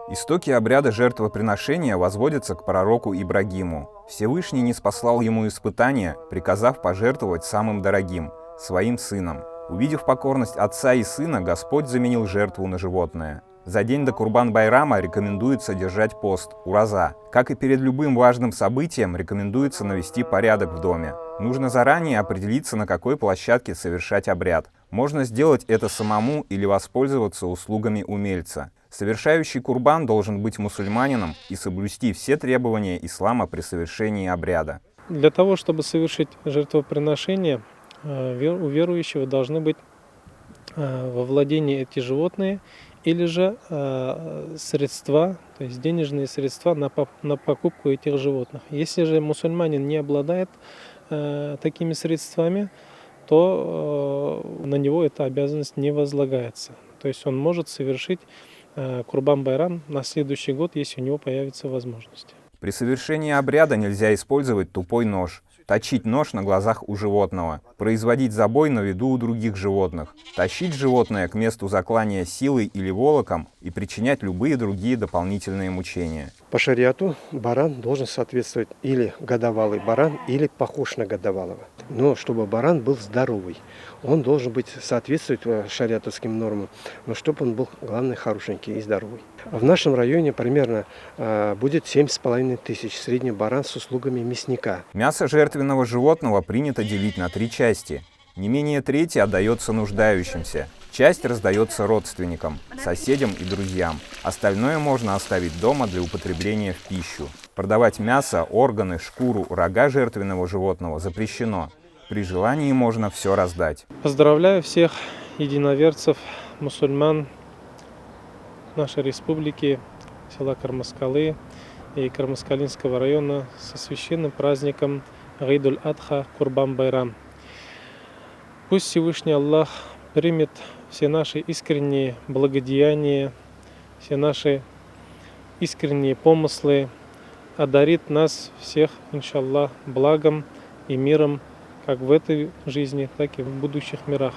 Истоки обряда жертвоприношения возводятся к пророку Ибрагиму. Всевышний ниспослал ему испытания, приказав пожертвовать самым дорогим – своим сыном. Увидев покорность отца и сына, Господь заменил жертву на животное. За день до Курбан-Байрама рекомендуется держать пост – ураза. Как и перед любым важным событием, рекомендуется навести порядок в доме. Нужно заранее определиться, на какой площадке совершать обряд. Можно сделать это самому или воспользоваться услугами умельца. Совершающий курбан должен быть мусульманином и соблюсти все требования ислама при совершении обряда. Для того, чтобы совершить жертвоприношение, у верующего должны быть во владении эти животные или же средства, то есть денежные средства на покупку этих животных. Если же мусульманин не обладает такими средствами, то на него эта обязанность не возлагается. То есть он может совершить Курбан-Байрам на следующий год, если у него появится возможность. При совершении обряда нельзя использовать тупой нож, точить нож на глазах у животного, производить забой на виду у других животных, тащить животное к месту заклания силой или волоком и причинять любые другие дополнительные мучения. По шариату баран должен соответствовать или годовалый баран, или похож на годовалого. Но чтобы баран был здоровый, он должен быть соответствовать шариатовским нормам, но чтобы он был, главное, хорошенький и здоровый. В нашем районе примерно будет 7,5 тысяч средний баран с услугами мясника. Мясо жертвенного животного принято делить на 3 части. Не менее трети отдается нуждающимся. Часть раздается родственникам, соседям и друзьям. Остальное можно оставить дома для употребления в пищу. Продавать мясо, органы, шкуру, рога жертвенного животного запрещено. При желании можно все раздать. Поздравляю всех единоверцев, мусульман нашей республики, села Кармаскалы и Кармаскалинского района со священным праздником Гайдуль-Адха Курбан-Байрам. Пусть Всевышний Аллах примет все наши искренние благодеяния, все наши искренние помыслы, одарит нас всех, иншаллах, благом и миром, как в этой жизни, так и в будущих мирах.